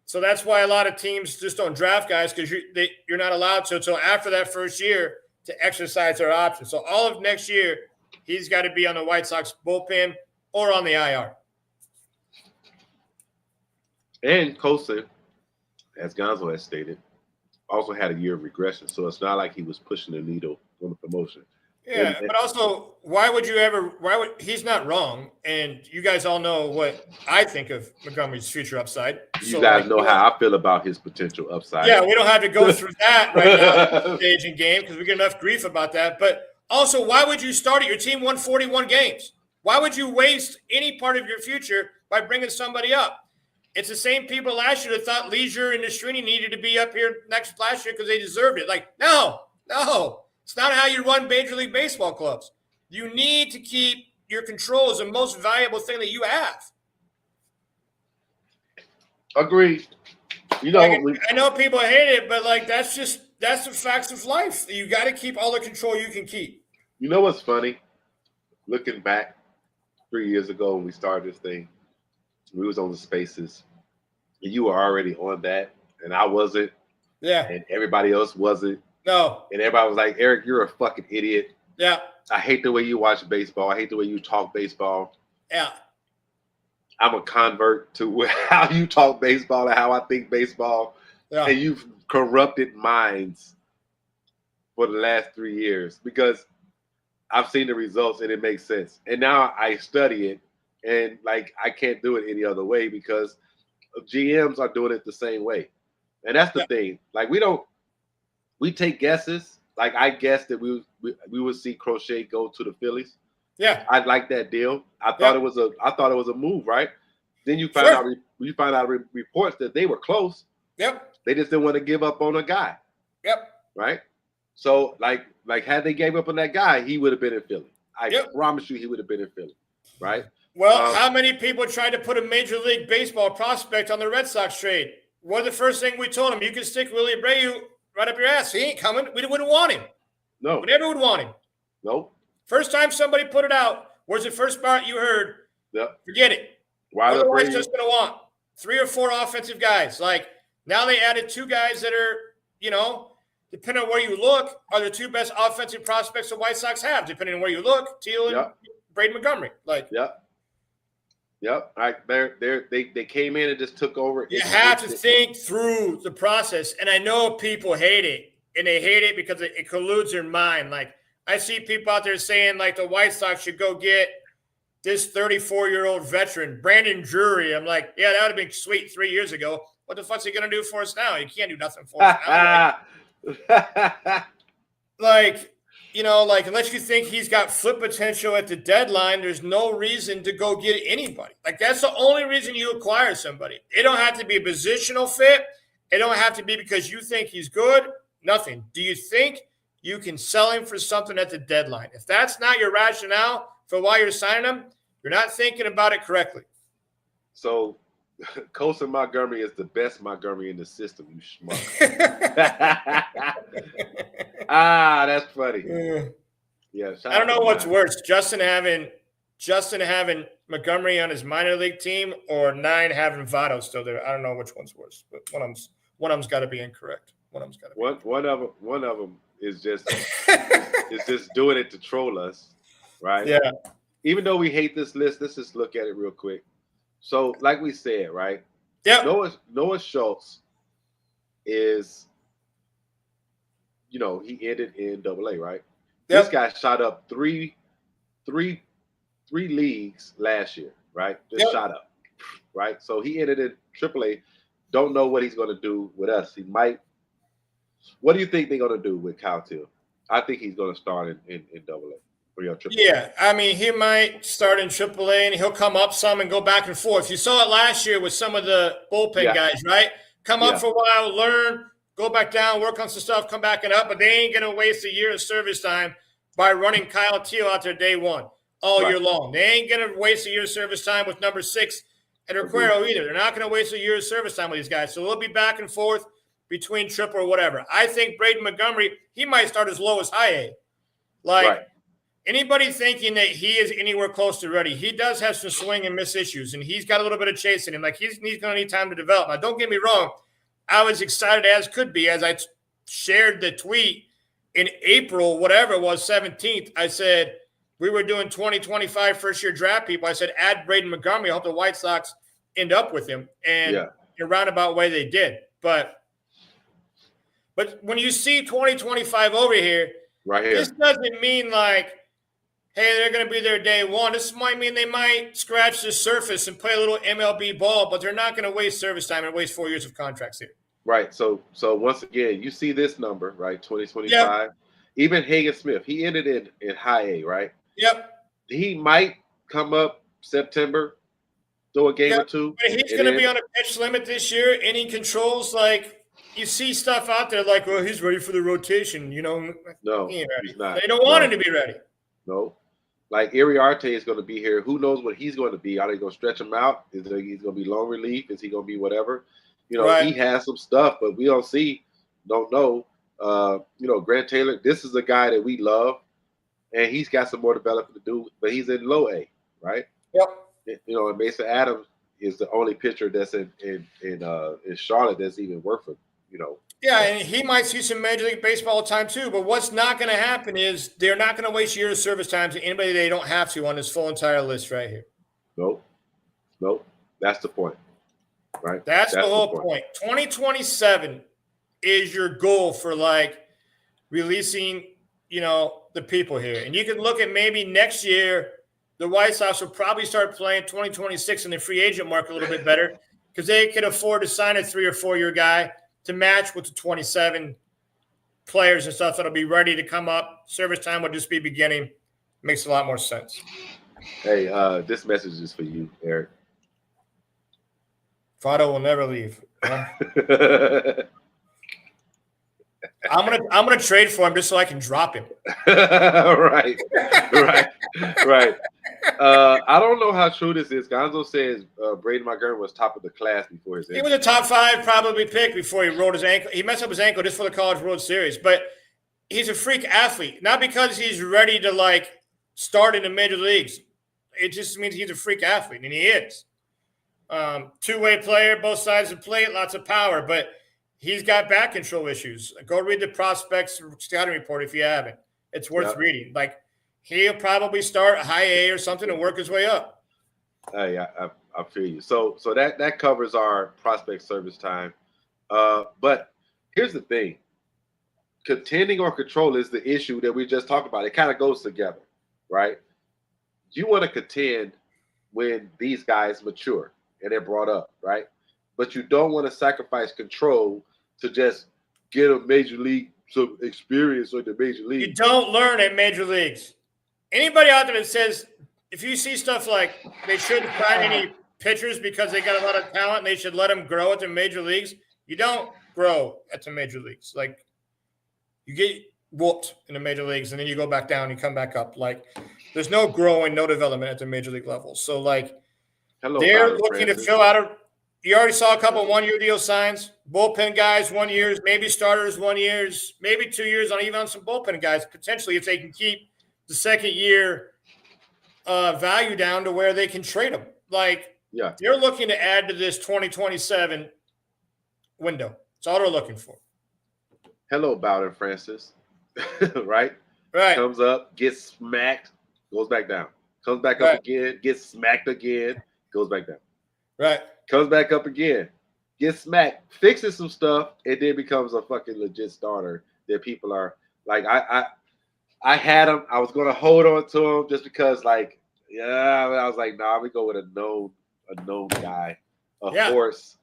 So that's why a lot of teams just don't draft guys, because you're not allowed to until after that first year to exercise their option. So all of next year, he's got to be on the White Sox bullpen or on the IR. And Costa, as Gonzo has stated, also had a year of regression. So it's not like he was pushing the needle on the promotion. Yeah, but also, he's not wrong. And you guys all know what I think of Montgomery's future upside. You guys know how I feel about his potential upside. Yeah, we don't have to go through that right now, stage in game, because we get enough grief about that. But also, why would you start it? Your team won 41 games. Why would you waste any part of your future by bringing somebody up? It's the same people last year that thought Leisure and Nastrini needed to be up here last year because they deserved it. Like, no. It's not how you run Major League Baseball clubs. You need to keep your control as the most valuable thing that you have. Agreed. You know, I know people hate it, but like that's the facts of life. You got to keep all the control you can keep. You know what's funny? Looking back 3 years ago when we started this thing, we was on the Spaces, and you were already on that, and I wasn't. Yeah. And everybody else wasn't. No. And everybody was like, Eric, you're a fucking idiot. Yeah. I hate the way you watch baseball. I hate the way you talk baseball. Yeah. I'm a convert to how you talk baseball and how I think baseball. Yeah. And you've corrupted minds for the last 3 years because I've seen the results and it makes sense. And now I study it and like I can't do it any other way because GMs are doing it the same way. And that's the thing. Like we take guesses. Like I guessed that we would see Crochet go to the Phillies. Yeah, I like that deal. I thought it was a move, right? Then you find out reports that they were close. Yep. They just didn't want to give up on a guy. Yep. Right. So like had they gave up on that guy, he would have been in Philly. I promise you, he would have been in Philly. Right. Well, how many people tried to put a Major League Baseball prospect on the Red Sox trade? What the first thing we told him? You can stick Willie Abreu right up your ass. He ain't coming. We wouldn't want him. No. We never would want him. Nope. First time somebody put it out, where's the first part you heard? Yep. Forget it. Why the White Sox going to want 3 or 4 offensive guys? Like now they added 2 guys that are, depending on where you look, are the 2 best offensive prospects the White Sox have. Depending on where you look, Teal and Braden Montgomery. Like. Yep. They came in and just took over. You have to think through the process. And I know people hate it. And they hate it because it colludes their mind. Like, I see people out there saying, like, the White Sox should go get this 34-year-old veteran, Brandon Drury. I'm like, yeah, that would have been sweet 3 years ago. What the fuck's he going to do for us now? He can't do nothing for us now. Unless you think he's got flip potential at the deadline, there's no reason to go get anybody. Like, that's the only reason you acquire somebody. It don't have to be a positional fit. It don't have to be because you think he's good. Nothing. Do you think you can sell him for something at the deadline? If that's not your rationale for why you're signing him, you're not thinking about it correctly. So, Colson Montgomery is the best Montgomery in the system, you schmuck. That's funny. Yeah, I don't know what's worse, Justin having Montgomery on his minor league team or 9 having Votto still there. I don't know which one's worse, but one of them's got to be incorrect. One of them is just doing it to troll us, right? Yeah. Even though we hate this list, let's just look at it real quick. So, like we said, right? Yeah. Noah Schultz is, he ended in AA, right? Yep. This guy shot up three leagues last year, right? Just shot up, right? So he ended in AAA. Don't know what he's going to do with us. He might. What do you think they're going to do with Kyle Till? I think he's going to start in AA. Yeah, I mean, he might start in AAA and he'll come up some and go back and forth. You saw it last year with some of the bullpen guys, right? Come up for a while, learn, go back down, work on some stuff, come back and up, but they ain't going to waste a year of service time by running Kyle Teal out there day one all year long. They ain't going to waste a year of service time with number 6 and Requero either. They're not going to waste a year of service time with these guys. So they'll be back and forth between triple or whatever. I think Braden Montgomery, he might start as low as high A. Like, anybody thinking that he is anywhere close to ready, he does have some swing and miss issues, and he's got a little bit of chase in him. Like, he's going to need time to develop. Now, don't get me wrong. I was excited as could be as I shared the tweet in April, whatever it was, 17th. I said, we were doing 2025 first-year draft people. I said, add Braden Montgomery. I hope the White Sox end up with him. And in a roundabout way, they did. But when you see 2025 over here, this doesn't mean like, hey, they're going to be there day one. This might mean they might scratch the surface and play a little MLB ball, but they're not going to waste service time and waste 4 years of contracts here. Right. So once again, you see this number, right? 2025. Yep. Even Hagen Smith, he ended in high A, right? Yep. He might come up September, throw a game or two. But he's going to be on a pitch limit this year. Inning controls, like you see stuff out there like, well, he's ready for the rotation. You know, no, he's not. They don't want him to be ready. No. Like Iriarte is going to be here. Who knows what he's going to be? Are they going to stretch him out? Is he going to be long relief? Is he going to be whatever? You know, he has some stuff, but we don't know. You know, Grant Taylor, this is a guy that we love, and he's got some more development to do, but he's in low A, right? Yep. You know, and Mason Adams is the only pitcher that's in Charlotte that's even worth it, you know. Yeah, and he might see some Major League Baseball time too, but what's not going to happen is they're not going to waste years of service time to anybody they don't have to on this full entire list right here. Nope. That's the point, right? That's the whole point. 2027 is your goal for like releasing, you know, the people here. And you can look at maybe next year, the White Sox will probably start playing 2026 in the free agent market a little bit better because they could afford to sign a 3 or 4 year guy to match with the 27 players and stuff that'll be ready to come up. Service time will just be beginning. Makes a lot more sense. Hey, this message is for you, Eric. Fado will never leave. Huh? I'm gonna trade for him just so I can drop him. Right. I don't know how true this is. Gonzo says Braden Montgomery was top of the class before his injury. He was a top 5 probably pick before he rolled his ankle. He messed up his ankle just for the College World Series, but he's a freak athlete. Not because he's ready to like start in the major leagues. It just means he's a freak athlete, and he is. Two-way player, both sides of the plate, lots of power, but he's got back control issues. Go read the prospects scouting report if you haven't. It's worth reading. Like, he'll probably start high A or something and work his way up. Hey, I feel you. So that covers our prospect service time. But here's the thing. Contending or control is the issue that we just talked about. It kind of goes together, right? You want to contend when these guys mature and they're brought up, right? But you don't want to sacrifice control to just get a major league some experience with the major league. You don't learn at major leagues. Anybody out there that says if you see stuff like they shouldn't sign any pitchers because they got a lot of talent and they should let them grow at the major leagues, you don't grow at the major leagues. Like, you get whooped in the major leagues and then you go back down and you come back up. Like, there's no growing, no development at the major league level. So, like, they're looking to fill out you already saw a couple 1-year deal signs, bullpen guys 1 year, maybe starters 1 year, maybe 2 years on even on some bullpen guys, potentially if they can keep the second year value down to where they can trade them. Like, they're looking to add to this 2027 window. That's all they're looking for. Hello, Bowden Francis. Right? Comes up, gets smacked, goes back down. Comes back up again, gets smacked again, goes back down. Right. Comes back up again, gets smacked, fixes some stuff, and then becomes a fucking legit starter that people are like, I had him. I was going to hold on to him just because, like, I was like, nah, we go with a known guy, horse,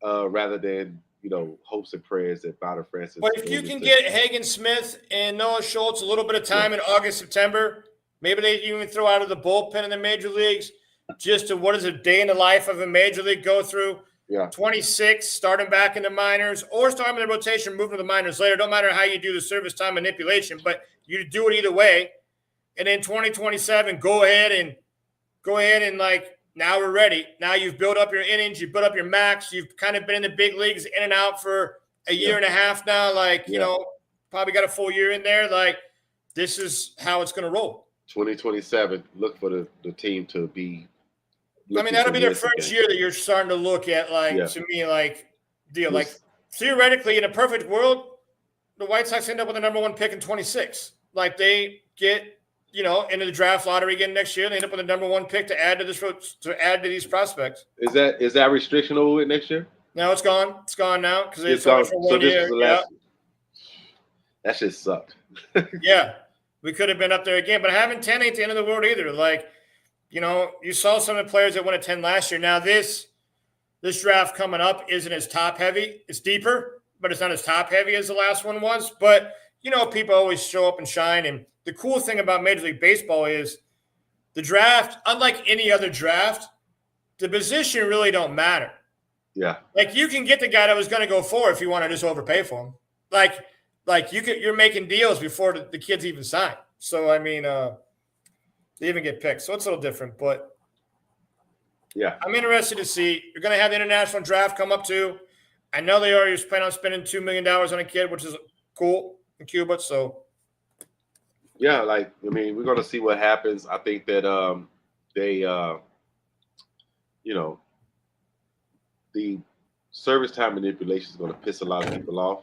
rather than, you know, hopes and prayers that Bowden Francis. But if you can get Hagen Smith and Noah Schultz a little bit of time in August, September, maybe they even throw out of the bullpen in the major leagues. Just to what does a day in the life of a major league go through? Yeah. 26, start him back in the minors, or start him in the rotation, move to the minors later. Don't matter how you do the service time manipulation, but you do it either way. And then 2027, go ahead and like, now we're ready. Now you've built up your innings, you've built up your max, you've kind of been in the big leagues in and out for a year and a half now. Like, you know, probably got a full year in there. Like, this is how it's going to roll. 2027, look for the team to be. I mean, that'll be their first year that you're starting to look at, like, to me, like, deal. Like, theoretically, in a perfect world, the White Sox end up with the number 1 pick in 26. Like, they get, you know, into the draft lottery again next year. They end up with the number 1 pick to add to this, to add to these prospects. Is that restriction over with next year? No, it's gone. It's gone now because it's only for 1 year. That shit sucked. Yeah, we could have been up there again, but having 10 ain't the end of the world either. Like, you know, you saw some of the players that went at 10 last year. Now this draft coming up isn't as top heavy. It's deeper, but it's not as top heavy as the last one was. But, you know, people always show up and shine. And the cool thing about Major League Baseball is the draft, unlike any other draft, the position really don't matter. Yeah. Like, you can get the guy that was going to go 4 if you want to just overpay for him. Like you're making deals before the kids even sign. So, I mean, they even get picked. So it's a little different, but yeah, I'm interested to see. You're going to have the international draft come up too. I know they already plan on spending $2 million on a kid, which is cool in Cuba. So, yeah, like, I mean, we're going to see what happens. I think that they, you know, the service time manipulation is going to piss a lot of people off.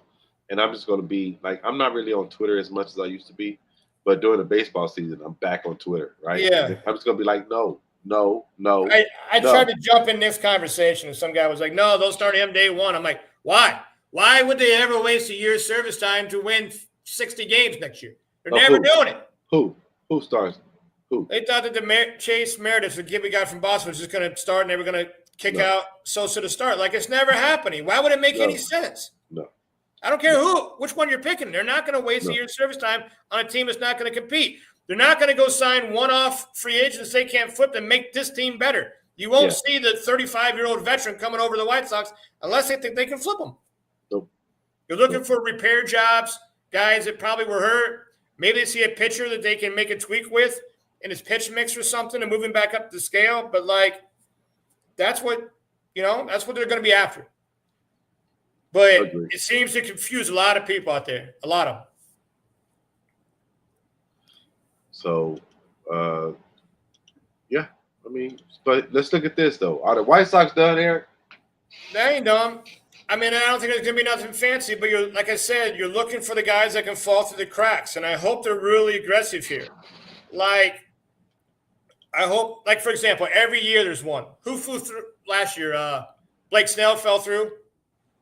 And I'm just going to be like, I'm not really on Twitter as much as I used to be. But during the baseball season, I'm back on Twitter, right? Yeah. I'm just going to be like, no. I tried to jump in this conversation, and some guy was like, no, they'll start him day 1. I'm like, why? Why would they ever waste a year's service time to win 60 games next year? They're never doing it. Who starts? Who? They thought that the Chase Meredith, the kid we got from Boston, was just going to start, and they were going to kick out Sosa to start. Like, it's never happening. Why would it make any sense? No. I don't care which one you're picking. They're not going to waste a year's service time on a team that's not going to compete. They're not going to go sign one-off free agents they can't flip and make this team better. You won't see the 35-year-old veteran coming over to the White Sox unless they think they can flip them. Nope. You're looking for repair jobs, guys that probably were hurt. Maybe they see a pitcher that they can make a tweak with in his pitch mix or something and move him back up the scale. But, like, that's what they're going to be after. But it seems to confuse a lot of people out there, a lot of them. So, yeah, I mean, but let's look at this, though. Are the White Sox done, Eric? They ain't done. I mean, I don't think there's going to be nothing fancy, but like I said, you're looking for the guys that can fall through the cracks, and I hope they're really aggressive here. Like, I hope, like, for example, every year there's one. Who flew through last year? Blake Snell fell through.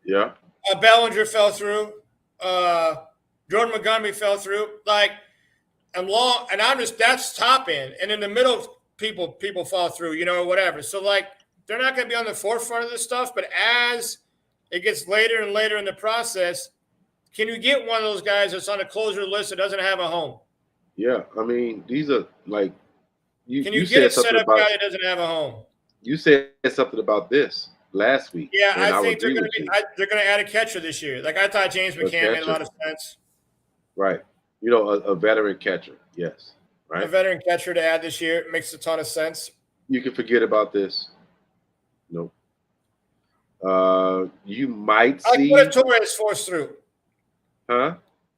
Yeah. Bellinger fell through. Jordan Montgomery fell through. Like, that's top end. And in the middle, people fall through, you know, whatever. So, like, they're not going to be on the forefront of this stuff. But as it gets later and later in the process, can you get one of those guys that's on a closer list that doesn't have a home? Yeah. I mean, these are, like, can you get a setup guy that doesn't have a home? You said something about this last week. Yeah, I think they're going to add a catcher this year. Like, I thought James McCann made a lot of sense. Right. You know, a veteran catcher. Yes. Right. A veteran catcher to add this year makes a ton of sense. You can forget about this. Nope. You might see. What if Torres falls through? Huh?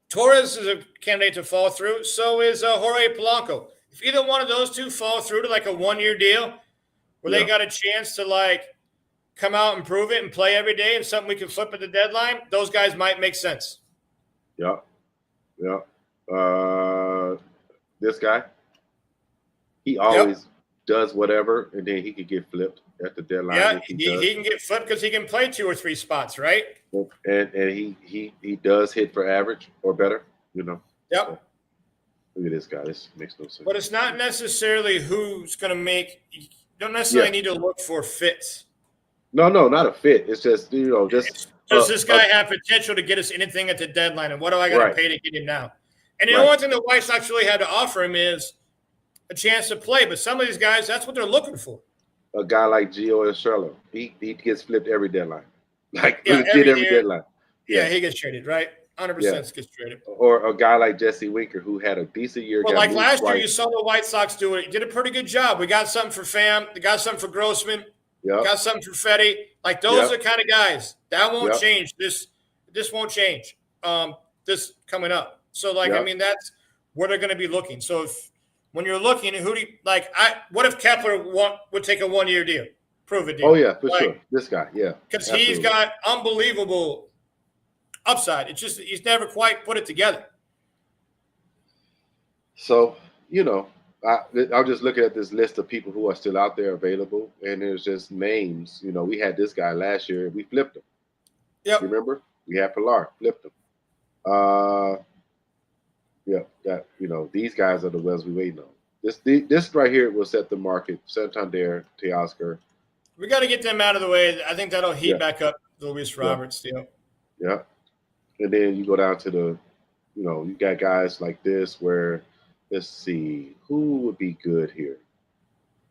Torres is a candidate to fall through. So is Jorge Polanco. If either one of those two fall through to like a 1-year deal where they got a chance to, like, come out and prove it and play every day and something we can flip at the deadline, those guys might make sense. Yeah. Yeah. This guy, he always does whatever, and then he could get flipped at the deadline. Yeah, he can get flipped because he can play 2 or 3 spots, right? And he does hit for average or better, you know. Yep. So, look at this guy. This makes no sense. But it's not necessarily who's going to make – you don't necessarily need to look for fits. No, not a fit. It's just, you know, just – does this guy have potential to get us anything at the deadline, and what do I got to pay to get him now? And the only thing the White Sox really had to offer him is a chance to play. But some of these guys, that's what they're looking for. a guy like Gio Urshela. He gets flipped every deadline. Like Yeah, legit every every year. deadline. Yeah, Yeah. he gets traded, right? Yeah. 100% gets traded. Or a guy like Jesse Winker who had a decent year, Well, got like moved last year, twice. you saw the White Sox do it. He did a pretty good job. We got something for Pham. We got something for Grossman. Yep. Got something for Fetty. Like those Yep. are the kind of guys that won't Yep. change. This won't change. This coming up. So like I Yep. mean that's where they're going to be looking. So if when you're looking, who do you like? What if Kepler would take a 1-year deal? Prove it deal. Oh yeah, for like, sure. This guy, yeah, because he's absolutely. got unbelievable upside. It's just he's never quite put it together. So I'm just looking at this list of people who are still out there available, and there's just names. We had this guy last year, we flipped him. Yep. You remember? We had Pilar, flipped him. That these guys are the ones we waiting on. This right here will set the market. Santander, Teoscar. We got to get them out of the way. I think that'll heat Yeah. back up Luis Roberts deal. Yeah. And then you go down to the, you got guys like this where, let's see, who would be good here?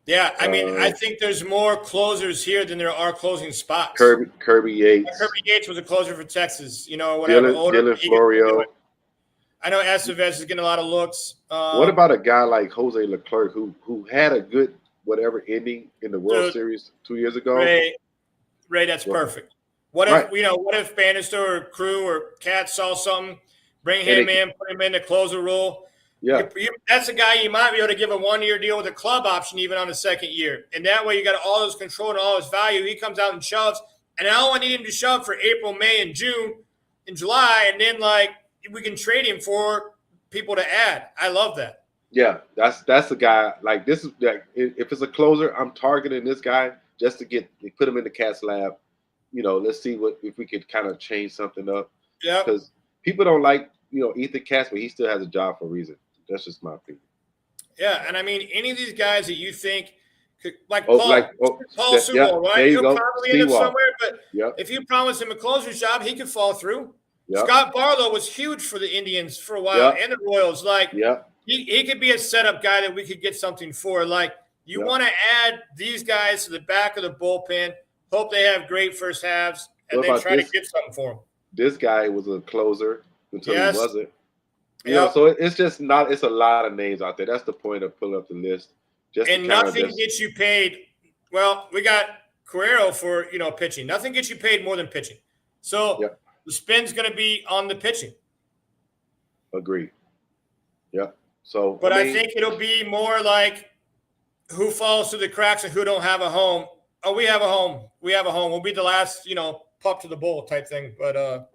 Yeah, I mean, I think there's more closers here than there are closing spots. Kirby Yates. Kirby Yates was a closer for Texas, whatever. Dylan Florio. I know Estevez is getting a lot of looks. What about a guy like Jose Leclerc who had a good whatever ending in the World Series 2 years ago? Ray, that's perfect. What if Bannister or Crew or Cat saw something, bring him in, put him in the closer role? Yeah, that's a guy you might be able to give a 1-year deal with a club option even on the second year. And that way you got all his control and all his value. He comes out and shoves. And I only need him to shove for April, May, and June and July. And then, we can trade him for people to add. I love that. Yeah, that's a guy. Like, this is like, if it's a closer, I'm targeting this guy just to put him in the Cat's lab. Let's see if we could kind of change something up. Yeah. Because people don't like, Ethan Katz, but he still has a job for a reason. That's just my opinion. Yeah, and I mean, any of these guys that you think could, Paul Sewell, right? There you He'll go. probably end up somewhere, but Yep. if you promise him a closer's job, he could fall through. Yep. Scott Barlow was huge for the Indians for a while and the Royals. He could be a setup guy that we could get something for. You want to add these guys to the back of the bullpen, hope they have great first halves, and then try to get something for them. This guy was a closer until he wasn't. So it's just not. It's a lot of names out there. That's the point of pulling up the list. And nothing gets you paid. Well, we got Carrero for pitching. Nothing gets you paid more than pitching. So the spin's going to be on the pitching. Agreed. Yeah. So, but I think it'll be more like who falls through the cracks and who don't have a home. Oh, we have a home. We have a home. We'll be the last, pup to the bull type thing. But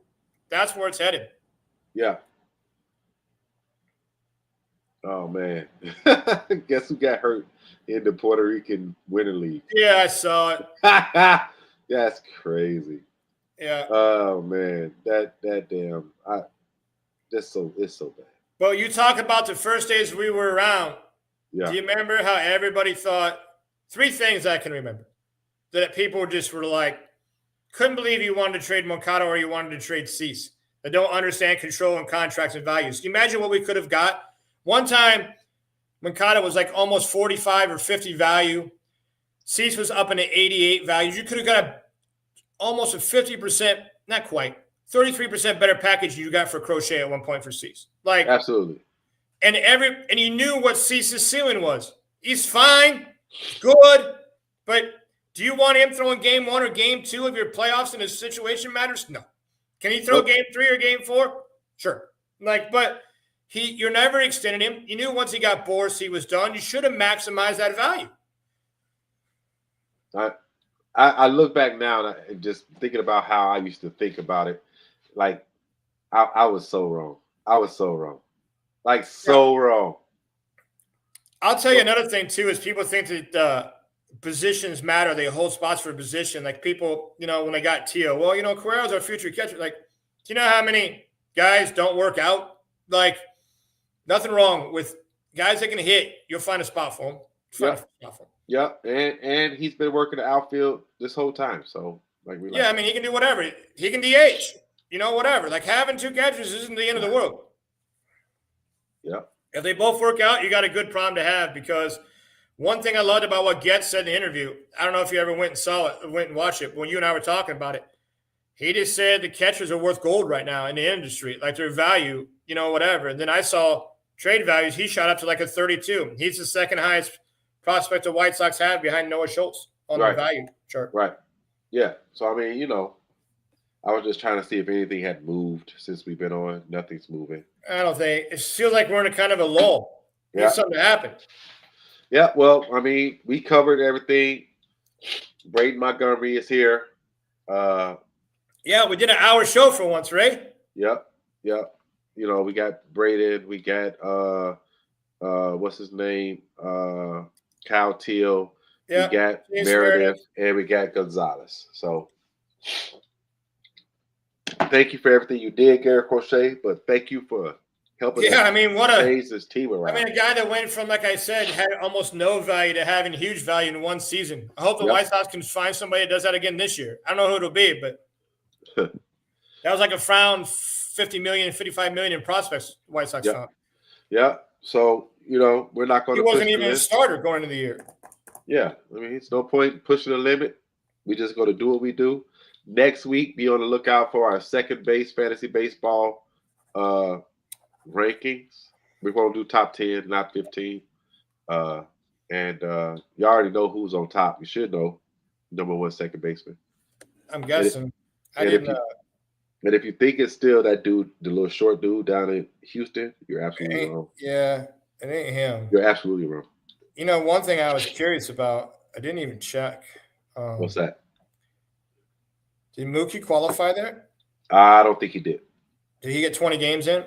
that's where it's headed. Yeah. Oh, man. Guess who got hurt in the Puerto Rican Winter League? Yeah, I saw it. That's crazy. Yeah. Oh, man. It's so bad. Well, you talk about the first days we were around. Yeah. Do you remember how everybody thought? 3 things I can remember that people just were like, couldn't believe you wanted to trade Moncada or you wanted to trade Cease. They don't understand control and contracts and values. Can you imagine what we could have got? One time, Moncada was like almost 45 or 50 value. Cease was up in the 88 values. You could have got almost a 50%, not quite, 33% better package you got for Crochet at one point for Cease. Absolutely. And you knew what Cease's ceiling was. He's fine, good, but do you want him throwing game 1 or game 2 of your playoffs and his situation matters? No. Can he throw game 3 or game 4? Sure. But you're never extending him. You knew once he got Boris, he was done. You should have maximized that value. I look back now and just thinking about how I used to think about it. I was so wrong. I was so wrong. Wrong. I'll tell you another thing, too, is people think that positions matter. They hold spots for a position. Like people, when they got Tio, well, Carrero's our future catcher. Do you know how many guys don't work out? Nothing wrong with guys that can hit. You'll find a spot for them. Yeah, and he's been working the outfield this whole time. So, I mean, he can do whatever. He can DH. Whatever. Having 2 catchers isn't the end of the world. Yeah. If they both work out, you got a good problem to have because One thing I loved about what Getz said in the interview, I don't know if you ever went and watched it, but when you and I were talking about it, he just said the catchers are worth gold right now in the industry, like their value, whatever. And then I saw trade values. He shot up to like a 32. He's the second highest prospect the White Sox have behind Noah Schultz on the value chart. Right. Yeah. So, I mean, I was just trying to see if anything had moved since we've been on. Nothing's moving. I don't think. It feels like we're in a kind of a lull. Need something to happen. Yeah. Well, I mean, we covered everything. Braden Montgomery is here. Yeah, we did an hour show for once, right? Yep. We got Braden. We got what's his name? Kyle Teal. Yep. We got Meredith, and we got Gonzalez. So thank you for everything you did, Garrett Crochet. But thank you for helping. Yeah, I mean, this team around. I mean, a guy that went from, like I said, had almost no value to having huge value in one season. I hope the White Sox can find somebody that does that again this year. I don't know who it'll be, but that was like a round 50 million, 55 million in prospects White Sox found. Yeah. So, we're not going to. He wasn't even a starter going into the year. Yeah. I mean, it's no point pushing the limit. We just going to do what we do. Next week, be on the lookout for our second base fantasy baseball rankings. We're going to do top 10, not 15. And you already know who's on top. You should know number one second baseman. I'm guessing. And if you think it's still that dude, the little short dude down in Houston, you're absolutely wrong. Yeah, it ain't him. You're absolutely wrong. One thing I was curious about, I didn't even check. What's that? Did Mookie qualify there? I don't think he did. Did he get 20 games in?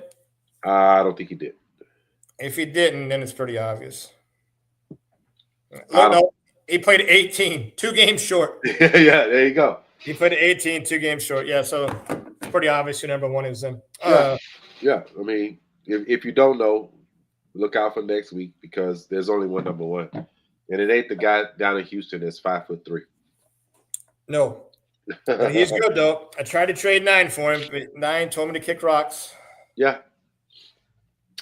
I don't think he did. If he didn't, then it's pretty obvious. No, he played 18, 2 games short. Yeah, there you go. He played 18, 2 games short. Yeah, so pretty obvious who number one is then. Yeah. I mean, if you don't know, look out for next week because there's only one number one. And it ain't the guy down in Houston that's 5'3". No. But he's good, though. I tried to trade 9 for him, but 9 told me to kick rocks. Yeah.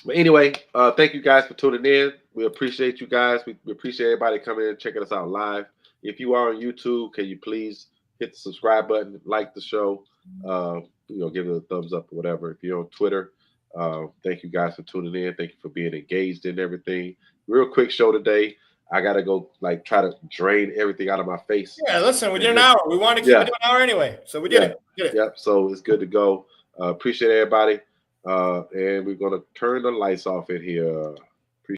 But anyway, thank you guys for tuning in. We appreciate you guys. We appreciate everybody coming in and checking us out live. If you are on YouTube, can you please hit the subscribe button, like the show, give it a thumbs up or whatever. If you're on Twitter, thank you guys for tuning in. Thank you for being engaged in everything. Real quick show today. I got to go try to drain everything out of my face. Yeah, listen, we did an hour. We wanted to keep it to an hour anyway. So we did it. Yep. So it's good to go. Appreciate everybody. And we're going to turn the lights off in here.